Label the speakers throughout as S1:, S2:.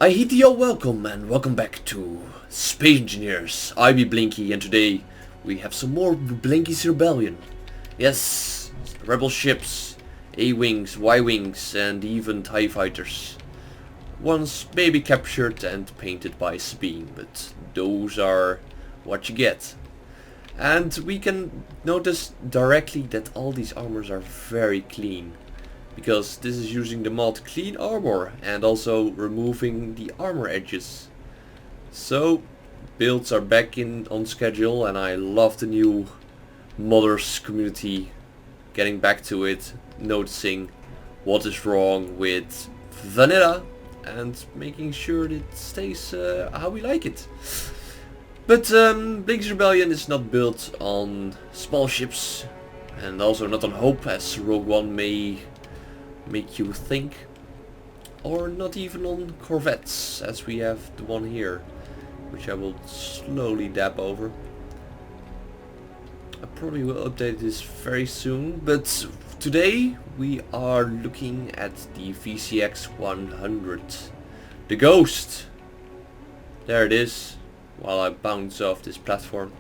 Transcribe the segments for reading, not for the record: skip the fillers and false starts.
S1: I heed thee all welcome and welcome back to Space Engineers. I be Blinky and today we have some more Blinky's Rebellion. Yes, rebel ships, A-wings, Y-wings and even TIE fighters. Once maybe captured and painted by Sabine, but those are what you get. And we can notice directly that all these armors are very clean. Because this is using the mod Clean Armor and also removing the armor edges. So builds are back in on schedule and I love the new modders community getting back to it, noticing what is wrong with vanilla and making sure it stays how we like it. But Blinky's Rebellion is not built on small ships and also not on hope as Rogue One may make you think, or not even on corvettes as we have the one here, which I will slowly dab over. I probably will update this very soon, but today we are looking at the VCX-100, the Ghost. There it is, while I bounce off this platform.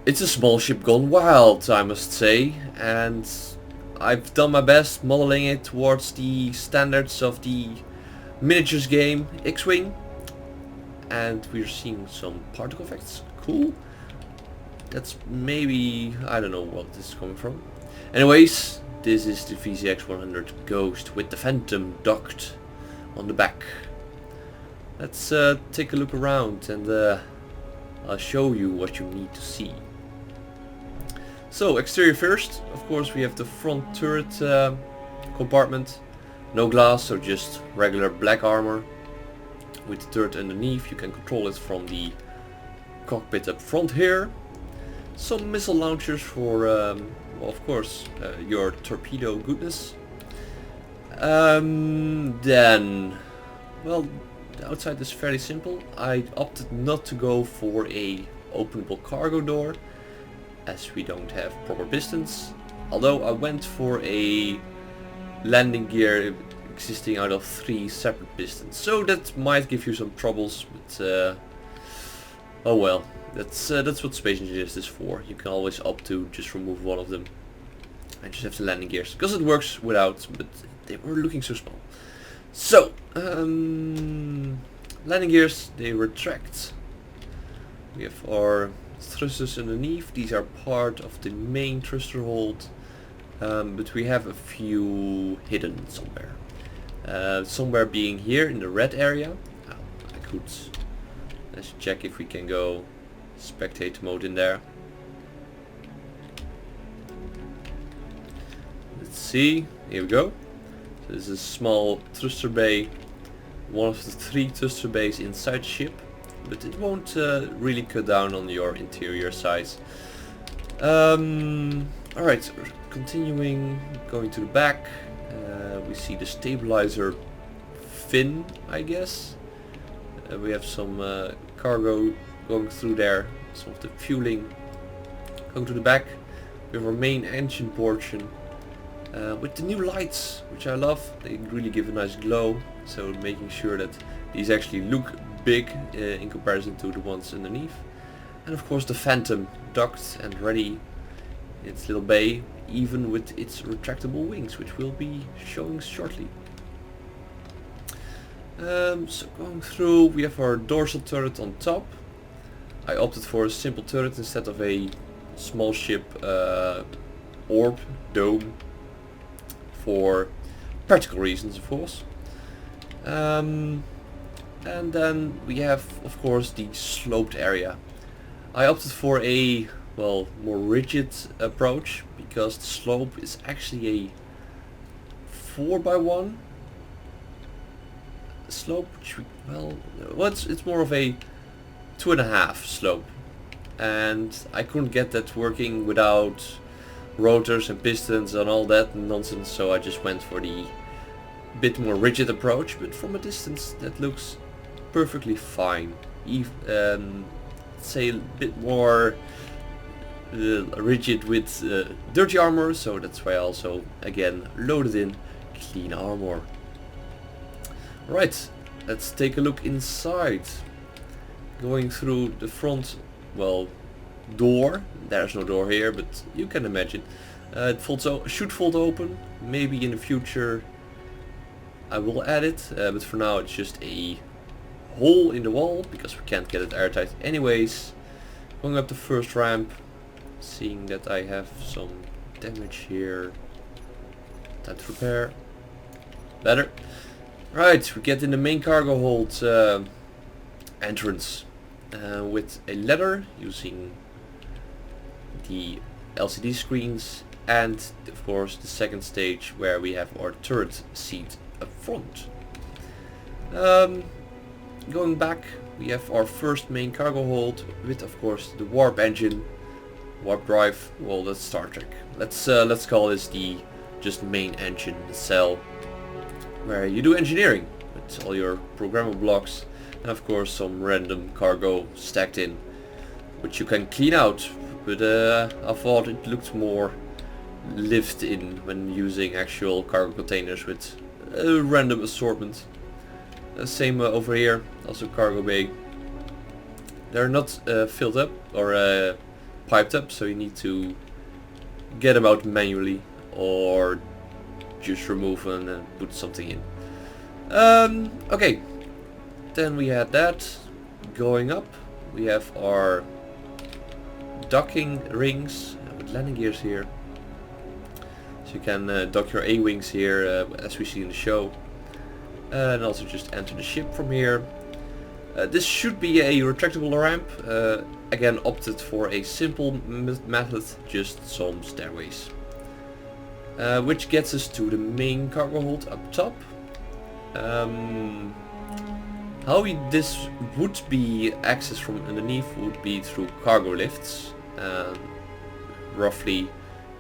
S1: It's a small ship gone wild, I must say, and I've done my best modeling it towards the standards of the miniatures game X-Wing, and we're seeing some particle effects. Cool. That's maybe, I don't know what this is coming from. Anyways, this is the VCX-100 Ghost with the Phantom docked on the back. Let's take a look around and I'll show you what you need to see. So, exterior first. Of course we have the front turret compartment. No glass, so just regular black armor. With the turret underneath, you can control it from the cockpit up front here. Some missile launchers for, well, of course, your torpedo goodness. Then, well, the outside is fairly simple. I opted not to go for a openable cargo door, as we don't have proper pistons, although I went for a landing gear existing out of 3 separate pistons, so that might give you some troubles, but oh well, that's what Space Engineers is for. You can always opt to just remove one of them and just have the landing gears, because it works without, but they were looking so small. So, landing gears, they retract. We have our thrusters underneath. These are part of the main thruster hold, but we have a few hidden somewhere. Somewhere being here in the red area. Let's check if we can go spectate mode in there. Let's see, here we go. So this is a small thruster bay, one of the 3 thruster bays inside the ship. But it won't really cut down on your interior size. Alright, so continuing, going to the back, we see the stabilizer fin, I guess. We have some cargo going through there, some of the fueling. Going to the back, we have our main engine portion with the new lights, which I love. They really give a nice glow, so making sure that these actually look big in comparison to the ones underneath. And of course the Phantom docked and ready in its little bay, even with its retractable wings, which we'll be showing shortly. So going through, we have our dorsal turret on top. I opted for a simple turret instead of a small ship orb dome for practical reasons, of course. And then we have, of course, the sloped area. I opted for a, well, more rigid approach, because the slope is actually a 4x1 slope, which we, well, it's more of a 2.5 slope. And I couldn't get that working without rotors and pistons and all that nonsense, so I just went for the bit more rigid approach, but from a distance that looks perfectly fine. Say a bit more rigid with dirty armor, so that's why I also again loaded in clean armor. Right, let's take a look inside. Going through the front, well, door. There's no door here, but you can imagine. It should fold open. Maybe in the future I will add it, but for now it's just a hole in the wall because we can't get it airtight anyways. Going up the first ramp, seeing that I have some damage here. Time to repair. Better. Right, we get in the main cargo hold entrance with a ladder using the LCD screens, and of course the second stage where we have our turret seat up front. Going back, we have our first main cargo hold with, of course, the warp engine, warp drive. Well, that's Star Trek. Let's call this the just main engine cell, where you do engineering with all your programmable blocks, and of course some random cargo stacked in, which you can clean out. But I thought it looked more lived in when using actual cargo containers with a random assortment. Same over here, also cargo bay. They're not filled up or piped up, so you need to get them out manually or just remove them and put something in. Okay, then we had that. Going up, we have our docking rings with landing gears here. So you can dock your A-wings here as we see in the show. And also just enter the ship from here. This should be a retractable ramp. Again, opted for a simple method, just some stairways. Which gets us to the main cargo hold up top. How this would be accessed from underneath would be through cargo lifts. Roughly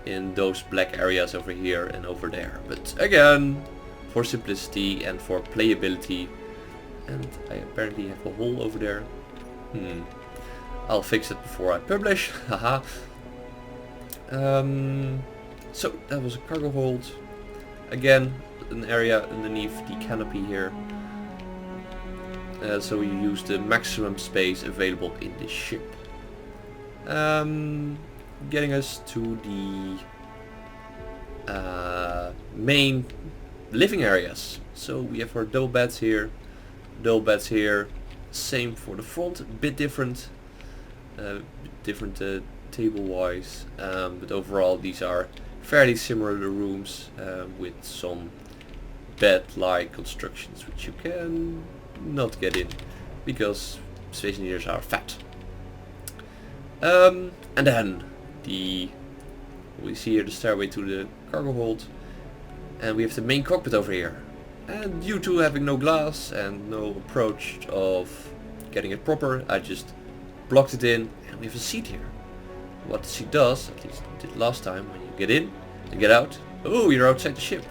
S1: in those black areas over here and over there. But again, for simplicity and for playability, and I apparently have a hole over there. I'll fix it before I publish. Haha. So that was a cargo hold. Again, an area underneath the canopy here. So you use the maximum space available in this ship. Getting us to the main living areas. So we have our double beds here, same for the front, a bit different, table wise, but overall these are fairly similar rooms with some bed-like constructions which you can not get in because space engineers are fat. And then we see here the stairway to the cargo hold, and we have the main cockpit over here. And due to having no glass and no approach of getting it proper, I just blocked it in, and we have a seat here. What the seat does, at least it did last time, when you get in and get out, oh, you're outside the ship.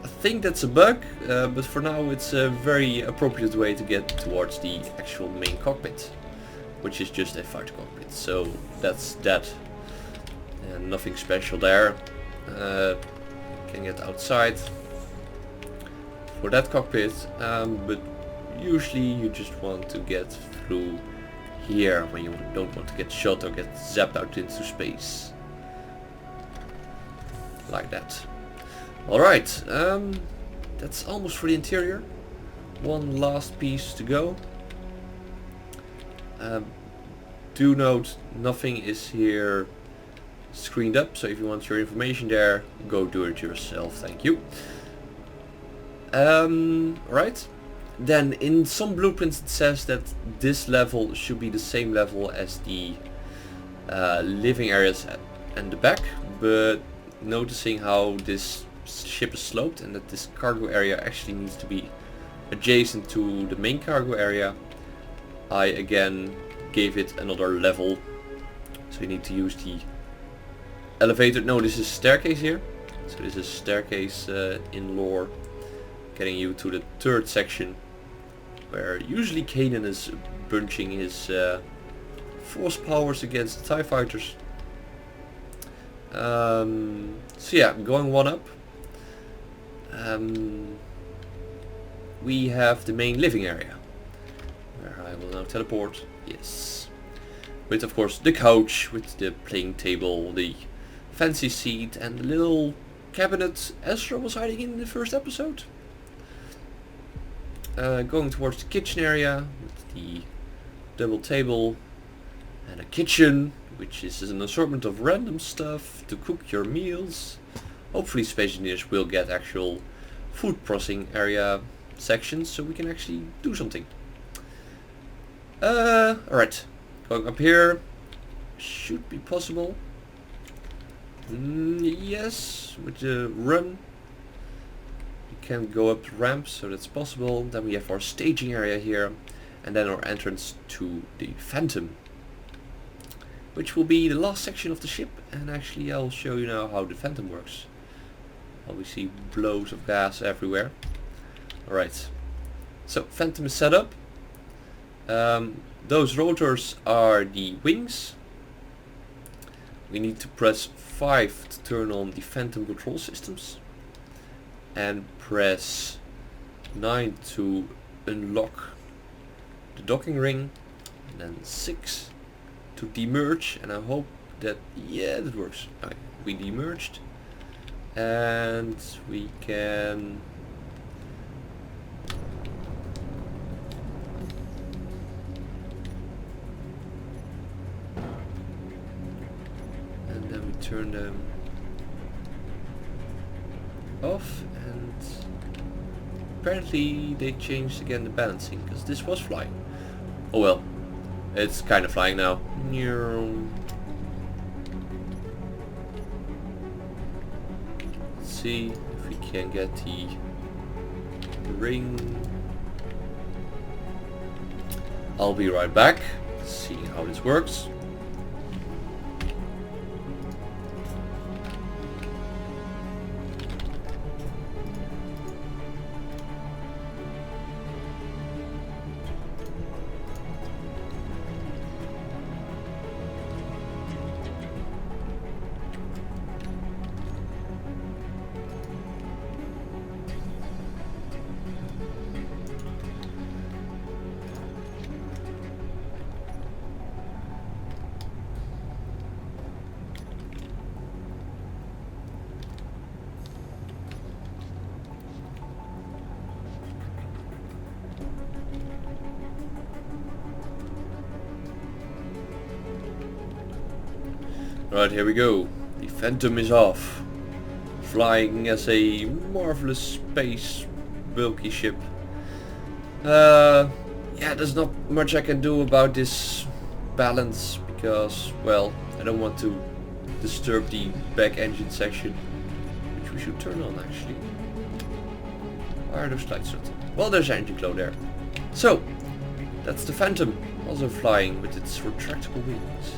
S1: I think that's a bug, but for now it's a very appropriate way to get towards the actual main cockpit, which is just a fighter cockpit. So that's that, and nothing special there. Can get outside for that cockpit, but usually you just want to get through here when you don't want to get shot or get zapped out into space. Like that. Alright, that's almost for the interior. One last piece to go. Do note, nothing is here screened up, so if you want your information there, go do it yourself, thank you. Right, then in some blueprints it says that this level should be the same level as the living areas and the back, but noticing how this ship is sloped and that this cargo area actually needs to be adjacent to the main cargo area, I again gave it another level. So you need to use the elevator. No, this is staircase here. So this is staircase in lore, getting you to the third section, where usually Kanan is bunching his force powers against the TIE fighters. So yeah, going one up. we have the main living area, where I will now teleport. Yes. With of course the couch, with the playing table, the fancy seat, and the little cabinet Ezra was hiding in the first episode. Going towards the kitchen area, with the double table, and a kitchen, which is an assortment of random stuff to cook your meals. Hopefully Space Engineers will get actual food processing area sections, so we can actually do something. Alright, going up here, should be possible. Yes, with the run. You can go up the ramp, so that's possible. Then we have our staging area here, and then our entrance to the Phantom, which will be the last section of the ship. And actually I'll show you now how the Phantom works. We see blows of gas everywhere. Alright, so Phantom is set up. Those rotors are the wings. We need to press 5 to turn on the Phantom control systems, and press 9 to unlock the docking ring, and then 6 to demerge, and I hope that, yeah, that works. Right, we demerged, and we can turn them off, and apparently they changed again the balancing, because this was flying. Oh well, it's kind of flying now. Let's see if we can get the ring. I'll be right back, seeing how this works. Right, here we go. The Phantom is off, flying as a marvelous space bulky ship. Yeah, there's not much I can do about this balance, because, well, I don't want to disturb the back engine section, which we should turn on actually. Why are those lights not? Well, there's engine glow there. So, that's the Phantom, also flying with its retractable wings.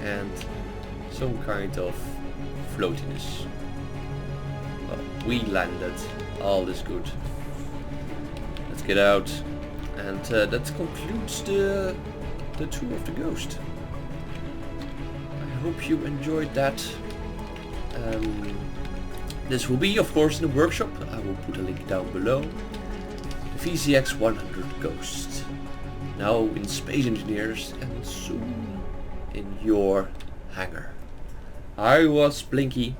S1: And some kind of floatiness. Well, we landed. All is good. Let's get out. And that concludes the tour of the Ghost. I hope you enjoyed that. This will be, of course, in the workshop. I will put a link down below. The VCX-100 Ghost. Now in Space Engineers, and soon in your hangar. I was Blinky.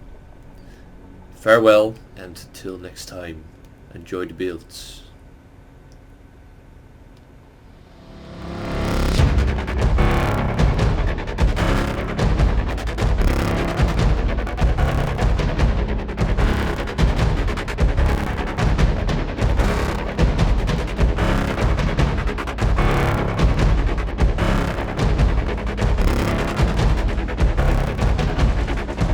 S1: Farewell, and till next time, enjoy the builds.